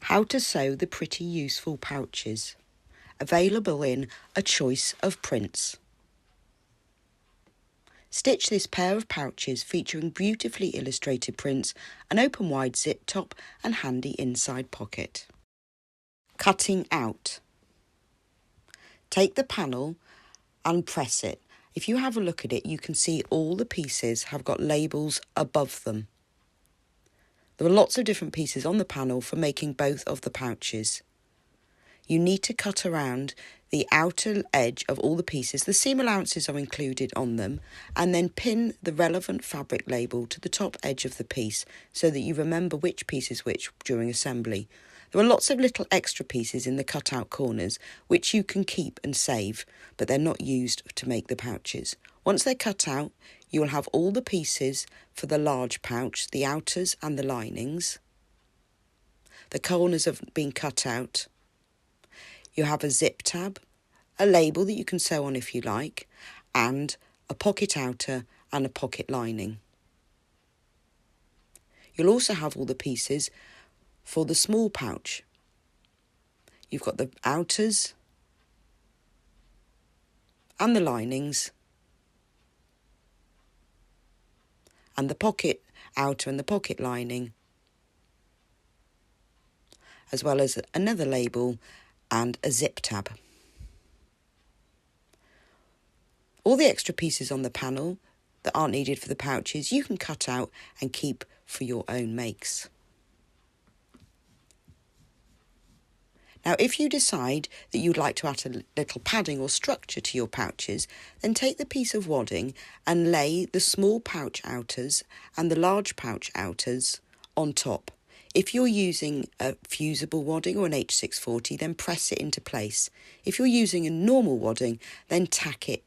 How to sew the pretty useful pouches. Available in a choice of prints. Stitch this pair of pouches featuring beautifully illustrated prints, an open wide zip top and handy inside pocket. Cutting out. Take the panel and press it. If you have a look at it, you can see all the pieces have got labels above them. There are lots of different pieces on the panel for making both of the pouches. You need to cut around the outer edge of all the pieces. The seam allowances are included on them, and then pin the relevant fabric label to the top edge of the piece so that you remember which piece is which during assembly. There are lots of little extra pieces in the cut-out corners which you can keep and save, but they're not used to make the pouches. Once they're cut out, you will have all the pieces for the large pouch, the outers and the linings. The corners have been cut out. You have a zip tab, a label that you can sew on if you like, and a pocket outer and a pocket lining. You'll also have all the pieces for the small pouch. You've got the outers and the linings and the pocket outer and the pocket lining, as well as another label and a zip tab. All the extra pieces on the panel that aren't needed for the pouches you can cut out and keep for your own makes. Now, if you decide that you'd like to add a little padding or structure to your pouches, then take the piece of wadding and lay the small pouch outers and the large pouch outers on top. If you're using a fusible wadding or an H640, then press it into place. If you're using a normal wadding, then tack it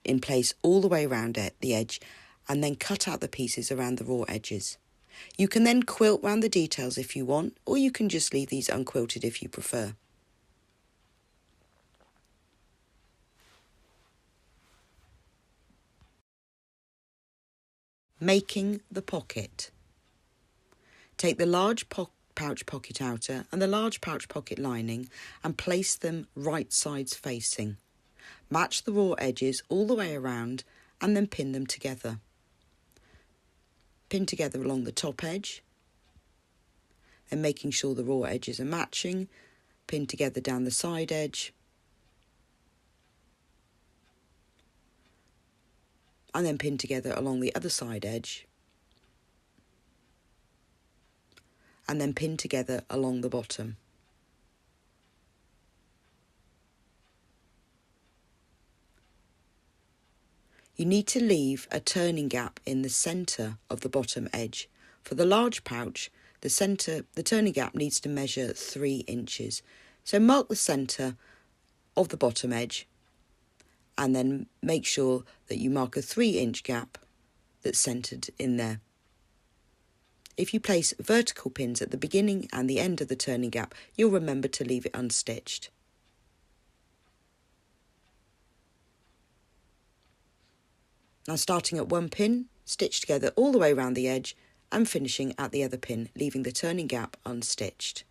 in place all the way around the edge and then cut out the pieces around the raw edges. You can then quilt round the details if you want, or you can just leave these unquilted if you prefer. Making the pocket. Take the large pouch pocket outer and the large pouch pocket lining and place them right sides facing. Match the raw edges all the way around and then pin them together. Pin together along the top edge, and making sure the raw edges are matching, pin together down the side edge, and then pin together along the other side edge, and then pin together along the bottom. You need to leave a turning gap in the centre of the bottom edge. For the large pouch, the turning gap needs to measure 3 inches. So mark the centre of the bottom edge and then make sure that you mark a 3-inch gap that's centred in there. If you place vertical pins at the beginning and the end of the turning gap, you'll remember to leave it unstitched. Now, starting at one pin, stitch together all the way around the edge and finishing at the other pin, leaving the turning gap unstitched.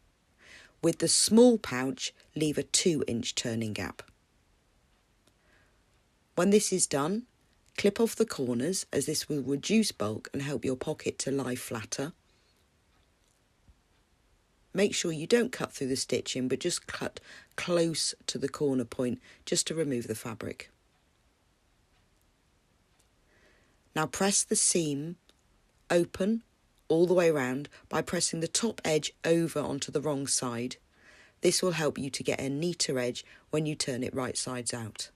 With the small pouch, leave a 2-inch turning gap. When this is done, clip off the corners as this will reduce bulk and help your pocket to lie flatter. Make sure you don't cut through the stitching, but just cut close to the corner point just to remove the fabric. Now press the seam open all the way around by pressing the top edge over onto the wrong side. This will help you to get a neater edge when you turn it right sides out.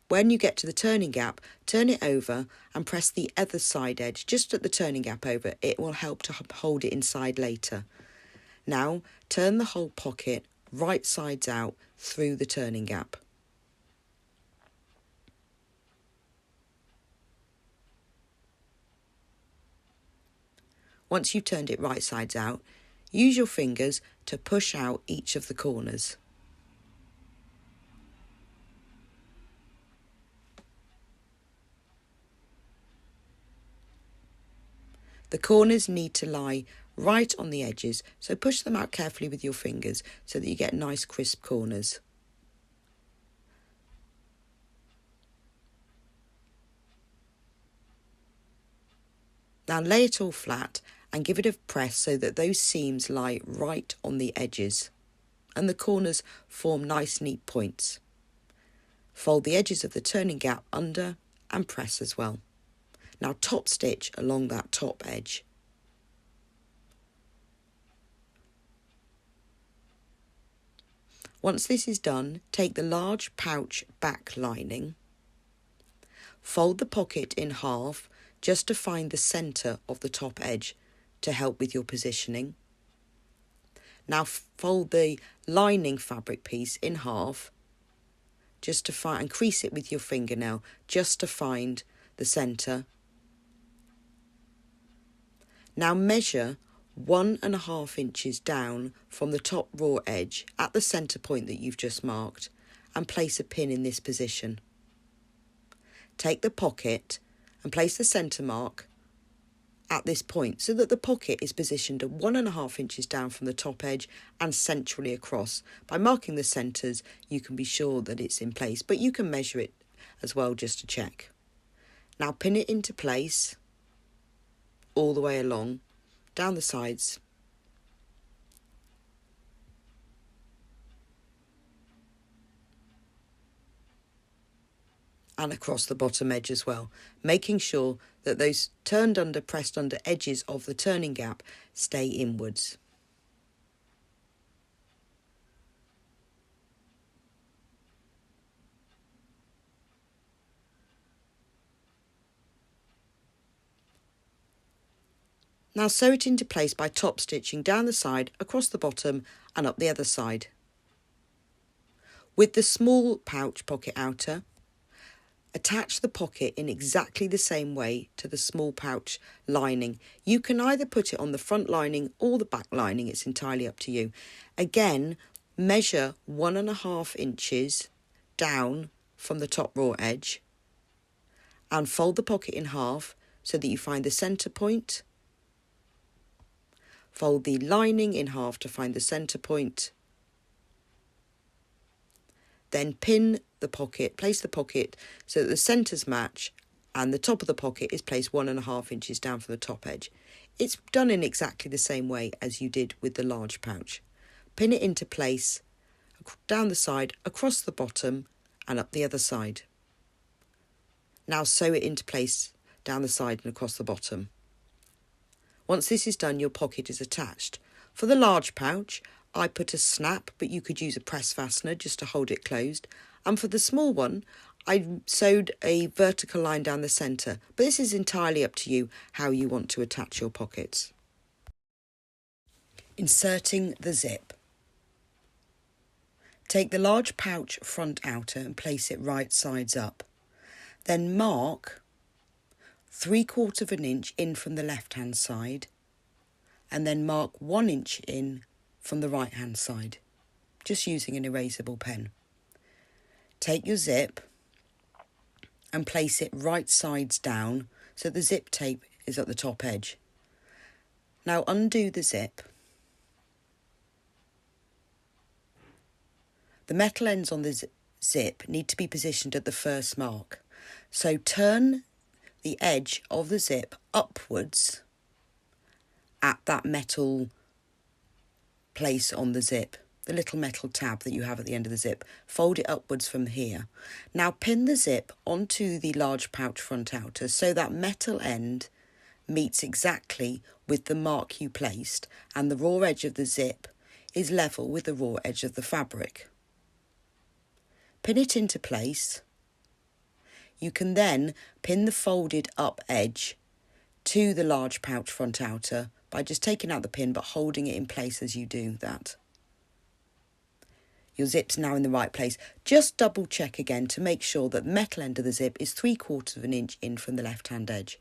When you get to the turning gap, turn it over and press the other side edge just at the turning gap over. It will help to hold it inside later. Now turn the whole pocket right sides out through the turning gap. Once you've turned it right sides out, use your fingers to push out each of the corners. The corners need to lie right on the edges, so push them out carefully with your fingers so that you get nice crisp corners. Now lay it all flat and give it a press so that those seams lie right on the edges and the corners form nice neat points. Fold the edges of the turning gap under and press as well. Now top stitch along that top edge. Once this is done, take the large pouch back lining, fold the pocket in half just to find the centre of the top edge to help with your positioning. Now fold the lining fabric piece in half just to find, and crease it with your fingernail just to find the centre. Now measure 1.5 inches down from the top raw edge at the centre point that you've just marked and place a pin in this position. Take the pocket and place the centre mark at this point so that the pocket is positioned at 1.5 inches down from the top edge and centrally across. By marking the centres, you can be sure that it's in place, but you can measure it as well just to check. Now pin it into place all the way along, down the sides. And across the bottom edge as well, making sure that those turned under, pressed under edges of the turning gap stay inwards. Now sew it into place by top stitching down the side, across the bottom and up the other side. With the small pouch pocket outer, attach the pocket in exactly the same way to the small pouch lining. You can either put it on the front lining or the back lining, it's entirely up to you. Again, measure 1.5 inches down from the top raw edge and fold the pocket in half so that you find the centre point. Fold the lining in half to find the centre point. Then pin the pocket, place the pocket so that the centres match and the top of the pocket is placed 1.5 inches down from the top edge. It's done in exactly the same way as you did with the large pouch. Pin it into place down the side, across the bottom and up the other side. Now sew it into place down the side and across the bottom. Once this is done, your pocket is attached. For the large pouch, I put a snap, but you could use a press fastener just to hold it closed. And for the small one, I sewed a vertical line down the centre. But this is entirely up to you how you want to attach your pockets. Inserting the zip. Take the large pouch front outer and place it right sides up. Then mark 3/4 inch in from the left hand side and then mark 1 inch in from the right hand side, just using an erasable pen. Take your zip and place it right sides down so the zip tape is at the top edge. Now undo the zip. The metal ends on the zip need to be positioned at the first mark. So turn the edge of the zip upwards at that metal place on the zip, the little metal tab that you have at the end of the zip. Fold it upwards from here. Now pin the zip onto the large pouch front outer so that metal end meets exactly with the mark you placed and the raw edge of the zip is level with the raw edge of the fabric. Pin it into place. You can then pin the folded up edge to the large pouch front outer by just taking out the pin but holding it in place as you do that. Your zip's now in the right place. Just double check again to make sure that the metal end of the zip is 3/4 inch in from the left hand edge.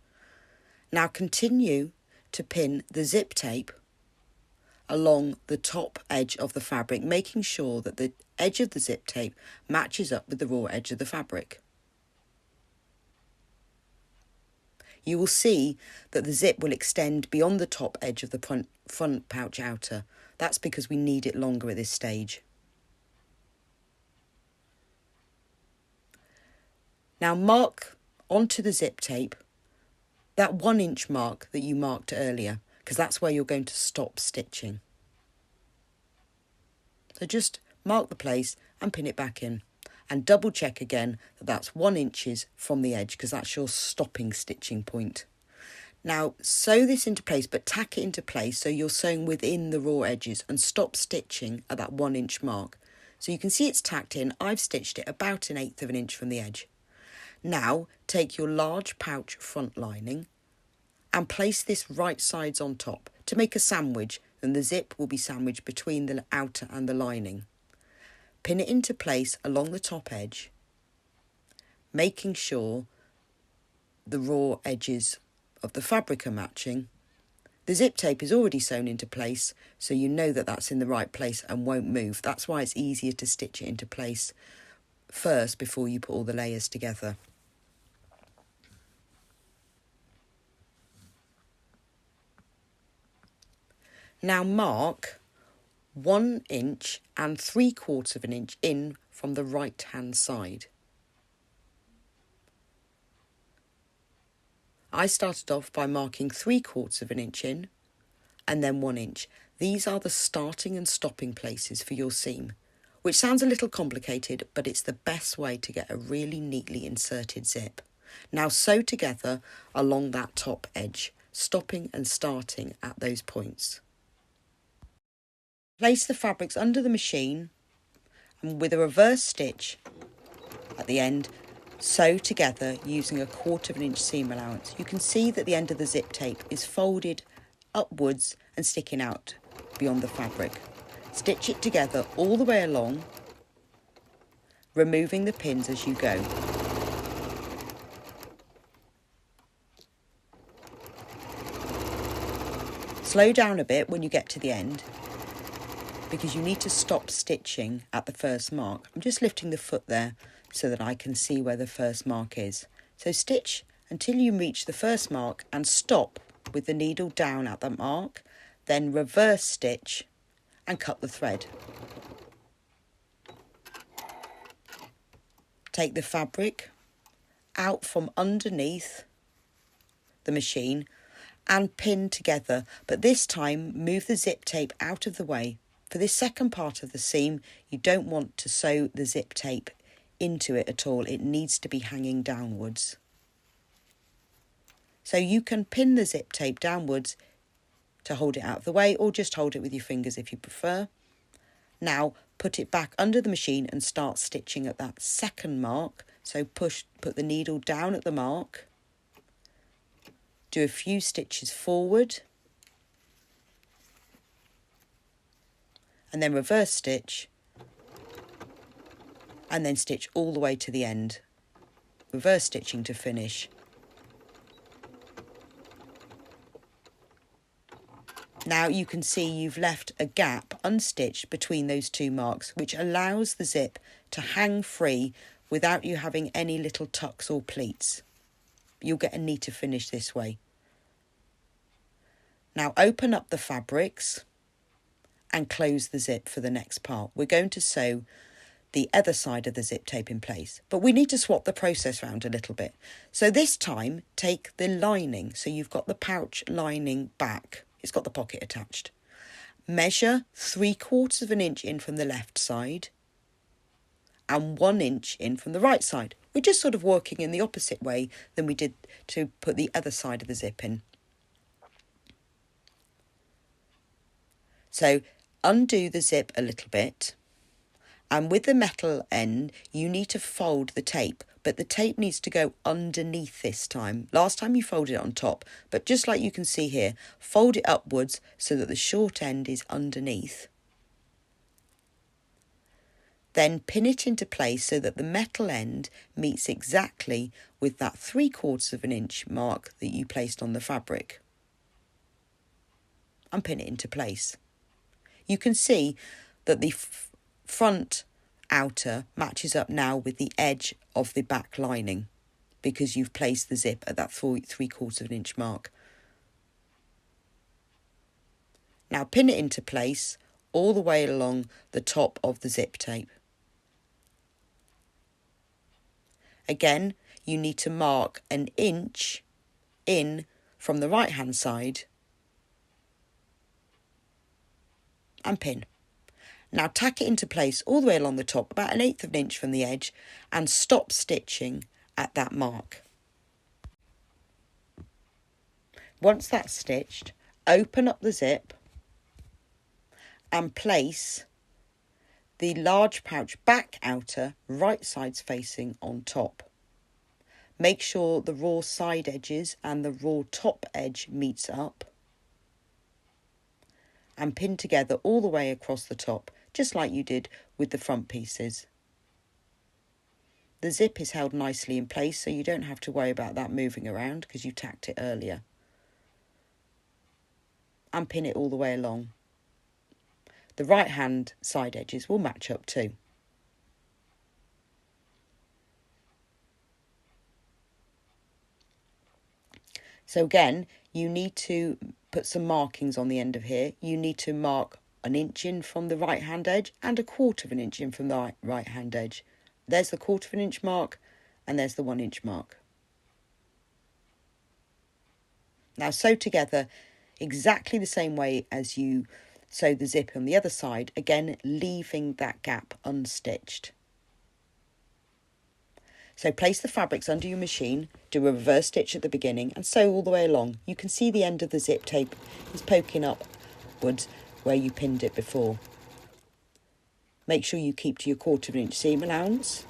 Now continue to pin the zip tape along the top edge of the fabric, making sure that the edge of the zip tape matches up with the raw edge of the fabric. you will see that the zip will extend beyond the top edge of the front pouch outer. That's because we need it longer at this stage. Now mark onto the zip tape that 1 inch mark that you marked earlier, because that's where you're going to stop stitching. So just mark the place and pin it back in, and double check again that that's 1 inch from the edge, because that's your stopping stitching point. Now sew this into place, but tack it into place so you're sewing within the raw edges, and stop stitching at that 1 inch mark. So you can see it's tacked in. I've stitched it about 1/8 of an inch from the edge. Now take your large pouch front lining and place this right sides on top to make a sandwich, and the zip will be sandwiched between the outer and the lining. Pin it into place along the top edge, making sure the raw edges of the fabric are matching. The zip tape is already sewn into place, so you know that that's in the right place and won't move. That's why it's easier to stitch it into place first before you put all the layers together. Now mark 1 inch and 3/4 of an inch in from the right hand side. I started off by marking 3/4 of an inch in and then 1 inch. These are the starting and stopping places for your seam, which sounds a little complicated, but it's the best way to get a really neatly inserted zip. Now sew together along that top edge, stopping and starting at those points. Place the fabrics under the machine, and with a reverse stitch at the end, sew together using 1/4 of an inch seam allowance. You can see that the end of the zip tape is folded upwards and sticking out beyond the fabric. Stitch it together all the way along, removing the pins as you go. Slow down a bit when you get to the end, because you need to stop stitching at the first mark. I'm just lifting the foot there so that I can see where the first mark is. So stitch until you reach the first mark and stop with the needle down at that mark, then reverse stitch and cut the thread. Take the fabric out from underneath the machine and pin together, but this time move the zip tape out of the way. For this second part of the seam, you don't want to sew the zip tape into it at all. It needs to be hanging downwards. So you can pin the zip tape downwards to hold it out of the way, or just hold it with your fingers if you prefer. Now put it back under the machine and start stitching at that second mark. So put the needle down at the mark, do a few stitches forward, and then reverse stitch, and then stitch all the way to the end, reverse stitching to finish. Now you can see you've left a gap unstitched between those two marks, which allows the zip to hang free without you having any little tucks or pleats. You'll get a neater finish this way. Now open up the fabrics and close the zip for the next part. We're going to sew the other side of the zip tape in place, but we need to swap the process around a little bit. So this time take the lining, so you've got the pouch lining back, it's got the pocket attached. Measure 3/4 of an inch in from the left side and 1 inch in from the right side. We're just sort of working in the opposite way than we did to put the other side of the zip in. So undo the zip a little bit, and with the metal end you need to fold the tape, but the tape needs to go underneath this time. Last time you folded it on top, but just like you can see here, fold it upwards so that the short end is underneath. Then pin it into place so that the metal end meets exactly with that 3/4 of an inch mark that you placed on the fabric, and pin it into place. You can see that the front outer matches up now with the edge of the back lining. because you've placed the zip at that 3/4 of an inch mark. Now pin it into place all the way along the top of the zip tape. Again, you need to mark an inch in from the right hand side and pin. Now tack it into place all the way along the top, about 1/8 of an inch from the edge, and stop stitching at that mark. Once that's stitched, open up the zip and place the large pouch back outer right sides facing on top. Make sure the raw side edges and the raw top edge meets up, and pin together all the way across the top, just like you did with the front pieces. The zip is held nicely in place, so you don't have to worry about that moving around because you tacked it earlier. And pin it all the way along. The right hand side edges will match up too. So again, you need to put some markings on the end of here. You need to mark 1 inch in from the right hand edge and 1/4 of an inch in from the right hand edge. There's the 1/4 of an inch mark and there's the 1 inch mark. Now sew together exactly the same way as you sew the zip on the other side, again leaving that gap unstitched. So place the fabrics under your machine, do a reverse stitch at the beginning and sew all the way along. You can see the end of the zip tape is poking upwards where you pinned it before. Make sure you keep to your 1/4 of an inch seam allowance.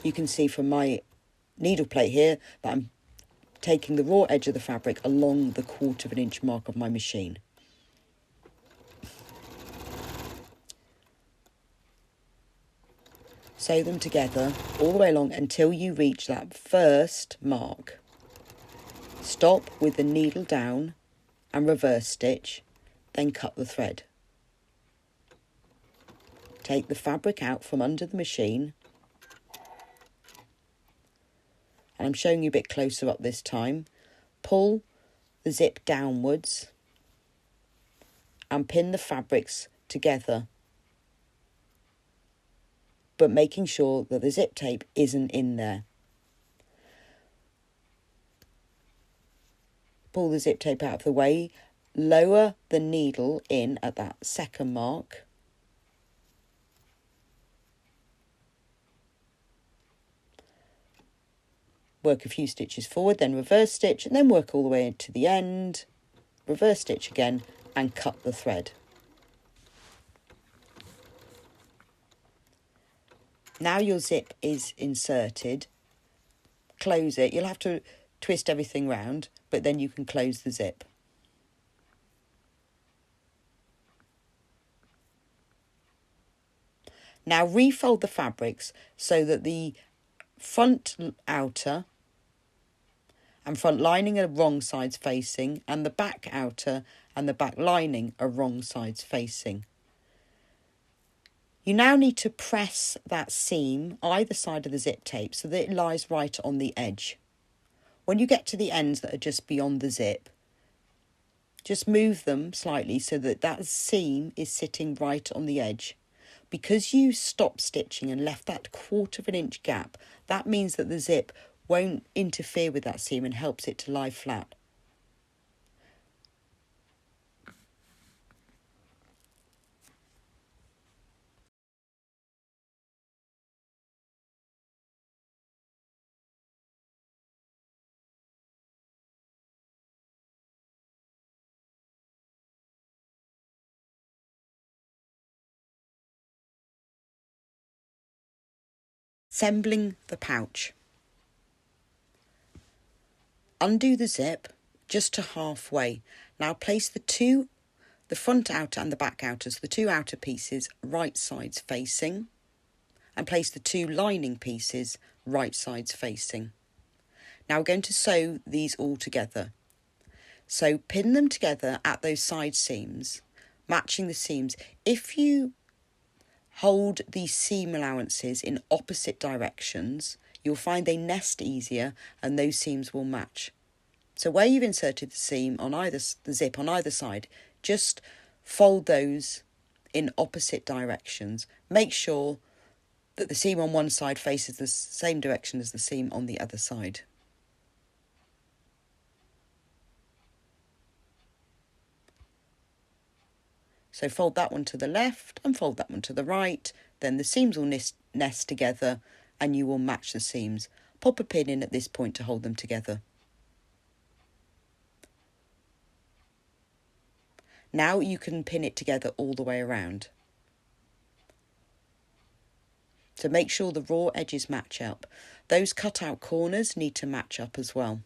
You can see from my needle plate here that I'm taking the raw edge of the fabric along the 1/4 of an inch mark of my machine. Sew them together all the way along until you reach that first mark. Stop with the needle down and reverse stitch, then cut the thread. Take the fabric out from under the machine, and I'm showing you a bit closer up this time. Pull the zip downwards and pin the fabrics together, but making sure that the zip tape isn't in there. Pull the zip tape out of the way, lower the needle in at that second mark. Work a few stitches forward, then reverse stitch, and then work all the way to the end, reverse stitch again, and cut the thread. Now your zip is inserted, close it. You'll have to twist everything round, but then you can close the zip. Now refold the fabrics so that the front outer and front lining are wrong sides facing, and the back outer and the back lining are wrong sides facing. You now need to press that seam either side of the zip tape so that it lies right on the edge. When you get to the ends that are just beyond the zip, just move them slightly so that that seam is sitting right on the edge. Because you stopped stitching and left that 1/4 of an inch gap, that means that the zip won't interfere with that seam and helps it to lie flat. Assembling the pouch. Undo the zip just to halfway. Now place the front outer and the back outers, the 2 outer pieces, right sides facing, and place the 2 lining pieces right sides facing. Now we're going to sew these all together. So pin them together at those side seams, matching the seams. If you hold the seam allowances in opposite directions, you'll find they nest easier and those seams will match. So where you've inserted the seam on the zip on either side, just fold those in opposite directions. Make sure that the seam on one side faces the same direction as the seam on the other side. So fold that one to the left and fold that one to the right, then the seams will nest together and you will match the seams. Pop a pin in at this point to hold them together. Now you can pin it together all the way around. So make sure the raw edges match up. Those cut out corners need to match up as well.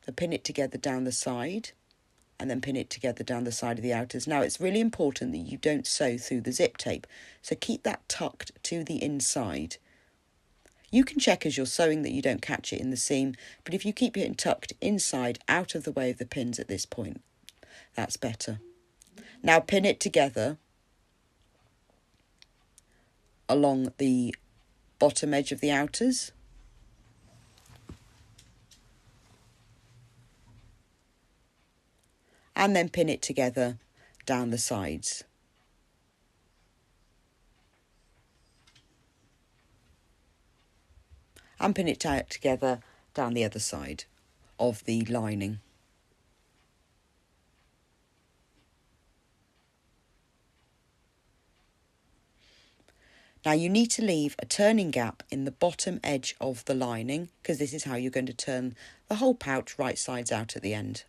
So pin it together down the side and then pin it together down the side of the outers. Now it's really important that you don't sew through the zip tape, so keep that tucked to the inside. You can check as you're sewing that you don't catch it in the seam, but if you keep it tucked inside, out of the way of the pins at this point, that's better. Now pin it together along the bottom edge of the outers. And then pin it together down the sides. And pin it together down the other side of the lining. Now you need to leave a turning gap in the bottom edge of the lining, because this is how you're going to turn the whole pouch right sides out at the end.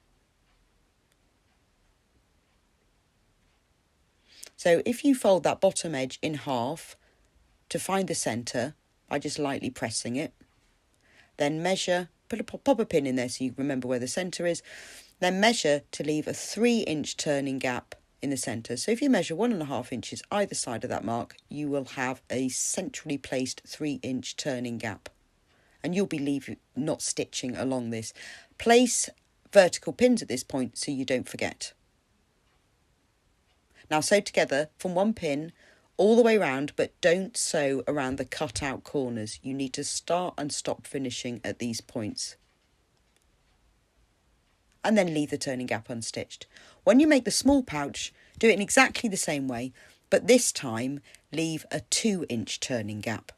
So if you fold that bottom edge in half to find the centre by just lightly pressing it, then measure, pop a pin in there so you remember where the centre is, then measure to leave a 3-inch turning gap in the centre. So if you measure 1.5 inches either side of that mark, you will have a centrally placed 3-inch turning gap. And you'll be not stitching along this. Place vertical pins at this point so you don't forget. Now sew together from one pin all the way around, but don't sew around the cut out corners. You need to start and stop finishing at these points. And then leave the turning gap unstitched. When you make the small pouch, do it in exactly the same way, but this time leave a 2-inch turning gap,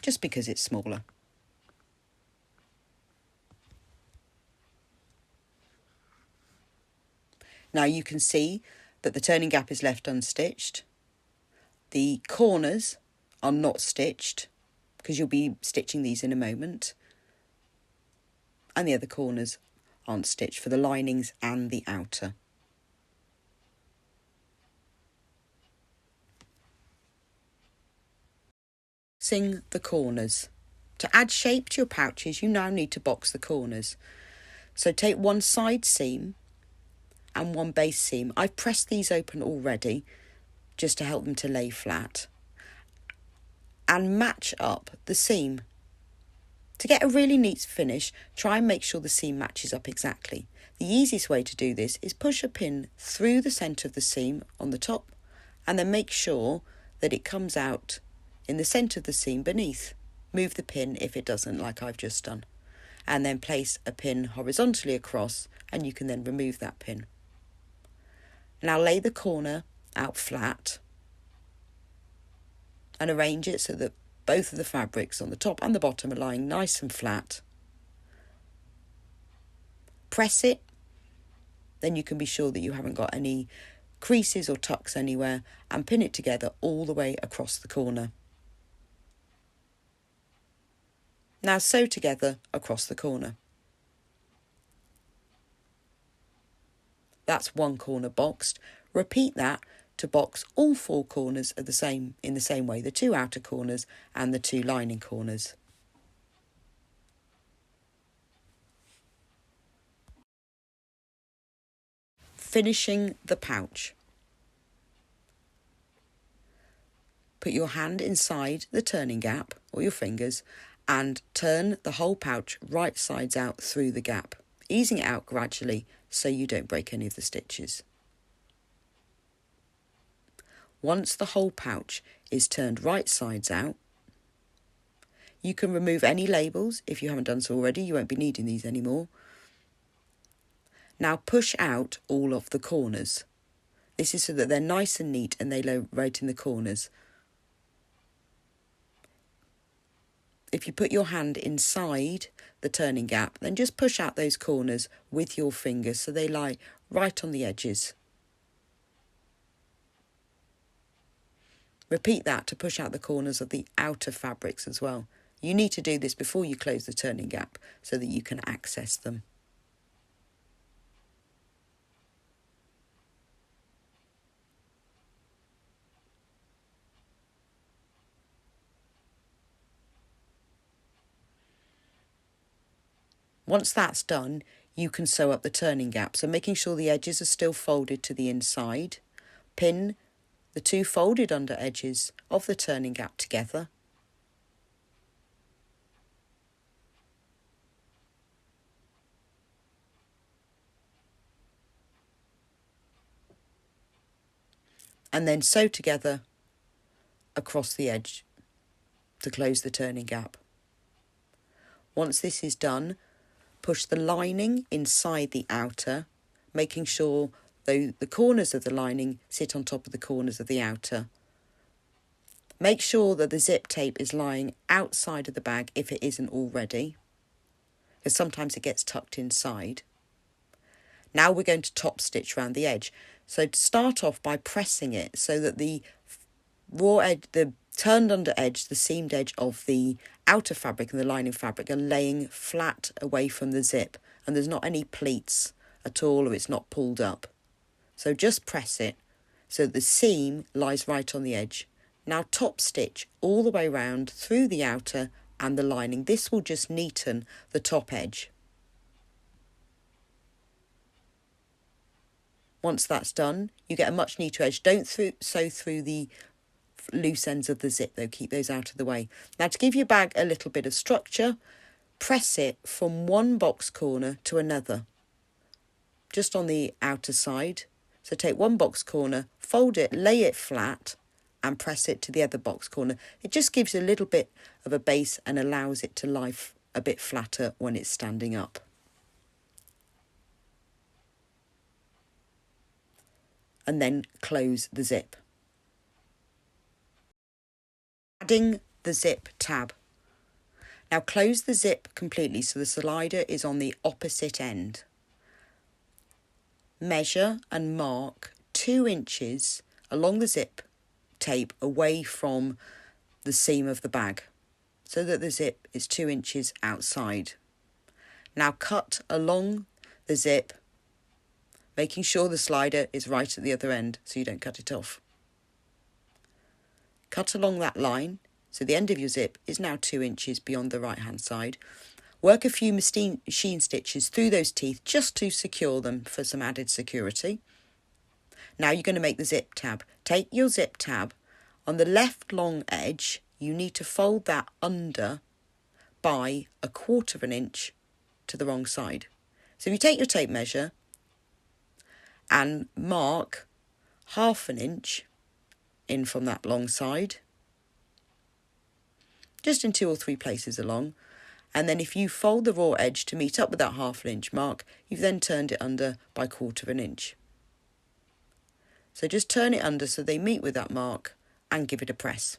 just because it's smaller. Now you can see that the turning gap is left unstitched. The corners are not stitched, because you'll be stitching these in a moment. And the other corners aren't stitched for the linings and the outer. Boxing the corners. To add shape to your pouches, you now need to box the corners. So take one side seam and one base seam. I've pressed these open already just to help them to lay flat, and match up the seam. To get a really neat finish, try and make sure the seam matches up exactly. The easiest way to do this is push a pin through the centre of the seam on the top and then make sure that it comes out in the centre of the seam beneath. Move the pin if it doesn't, like I've just done, and then place a pin horizontally across, and you can then remove that pin. Now lay the corner out flat and arrange it so that both of the fabrics on the top and the bottom are lying nice and flat. Press it, then you can be sure that you haven't got any creases or tucks anywhere, and pin it together all the way across the corner. Now sew together across the corner. That's one corner boxed. Repeat that to box all 4 corners in the same way, the 2 outer corners and the 2 lining corners. Finishing the pouch. Put your hand inside the turning gap, or your fingers, and turn the whole pouch right sides out through the gap, easing it out gradually so you don't break any of the stitches. Once the whole pouch is turned right sides out, you can remove any labels. If you haven't done so already, you won't be needing these anymore. Now push out all of the corners. This is so that they're nice and neat and they lay right in the corners. If you put your hand inside the turning gap, then just push out those corners with your fingers so they lie right on the edges. Repeat that to push out the corners of the outer fabrics as well. You need to do this before you close the turning gap so that you can access them. Once that's done, you can sew up the turning gap. So making sure the edges are still folded to the inside. Pin the two folded under edges of the turning gap together. And then sew together across the edge to close the turning gap. Once this is done, push the lining inside the outer, making sure the corners of the lining sit on top of the corners of the outer. Make sure that the zip tape is lying outside of the bag if it isn't already, because sometimes it gets tucked inside. Now we're going to top stitch around the edge. So to start off by pressing it so that the raw edge, the turned under edge, the seamed edge of the outer fabric and the lining fabric are laying flat away from the zip, and there's not any pleats at all, or it's not pulled up. So just press it so the seam lies right on the edge. Now top stitch all the way round through the outer and the lining. This will just neaten the top edge. Once that's done, you get a much neater edge. Don't sew through the loose ends of the zip though, keep those out of the way. Now to give your bag a little bit of structure, press it from one box corner to another, just on the outer side. So take one box corner, fold it, lay it flat and press it to the other box corner. It just gives you a little bit of a base and allows it to lie a bit flatter when it's standing up. And then close the zip. Adding the zip tab. Now close the zip completely so the slider is on the opposite end. Measure and mark 2 inches along the zip tape away from the seam of the bag so that the zip is 2 inches outside. Now cut along the zip, making sure the slider is right at the other end so you don't cut it off. Cut along that line so the end of your zip is now 2 inches beyond the right hand side. Work a few machine stitches through those teeth just to secure them for some added security. Now you're going to make the zip tab. Take your zip tab. On the left long edge, you need to fold that under by 1/4 of an inch to the wrong side. So if you take your tape measure and mark 1/2 an inch in from that long side, just in 2 or 3 places along, and then if you fold the raw edge to meet up with that 1/2 an inch mark, you've then turned it under by 1/4 of an inch. So just turn it under so they meet with that mark and give it a press.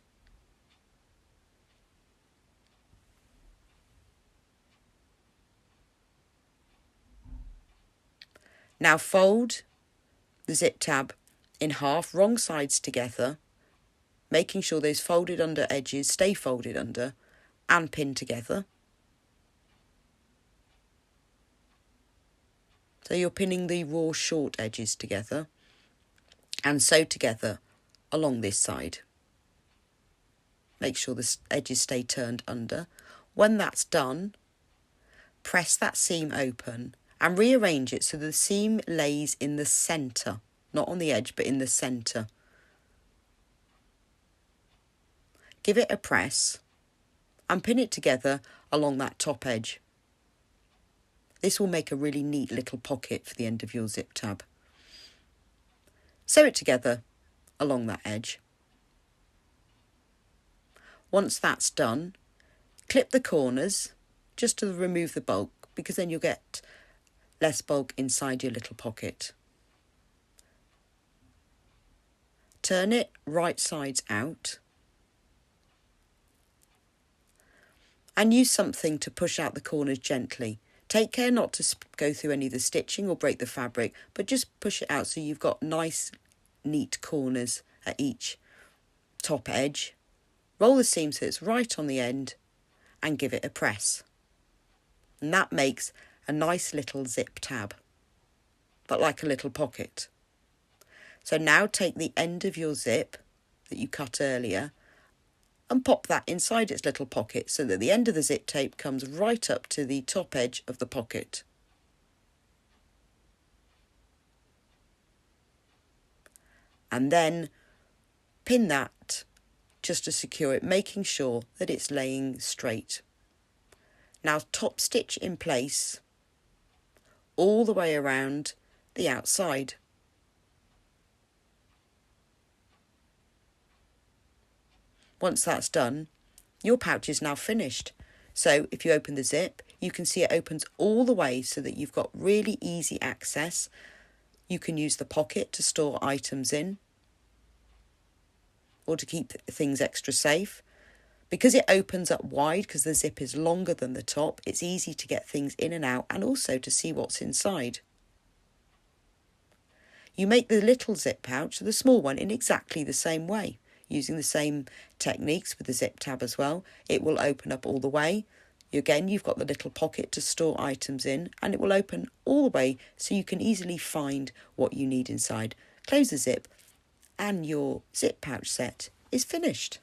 Now fold the zip tab in half, wrong sides together, making sure those folded under edges stay folded under and pin together. So you're pinning the raw short edges together and sew together along this side. Make sure the edges stay turned under. When that's done, press that seam open and rearrange it so the seam lays in the centre, not on the edge but in the centre. Give it a press and pin it together along that top edge. This will make a really neat little pocket for the end of your zip tab. Sew it together along that edge. Once that's done, clip the corners just to remove the bulk, because then you'll get less bulk inside your little pocket. Turn it right sides out and use something to push out the corners gently. Take care not to go through any of the stitching or break the fabric, but just push it out so you've got nice, neat corners at each top edge. Roll the seam so it's right on the end and give it a press. And that makes a nice little zip tab, but like a little pocket. So now take the end of your zip that you cut earlier and pop that inside its little pocket so that the end of the zip tape comes right up to the top edge of the pocket. And then pin that just to secure it, making sure that it's laying straight. Now top stitch in place all the way around the outside. Once that's done, your pouch is now finished. So if you open the zip, you can see it opens all the way so that you've got really easy access. You can use the pocket to store items in or to keep things extra safe. Because it opens up wide, because the zip is longer than the top, it's easy to get things in and out and also to see what's inside. You make the little zip pouch, the small one, in exactly the same way. Using the same techniques with the zip tab as well. It will open up all the way. Again, you've got the little pocket to store items in, and it will open all the way so you can easily find what you need inside. Close the zip and your zip pouch set is finished.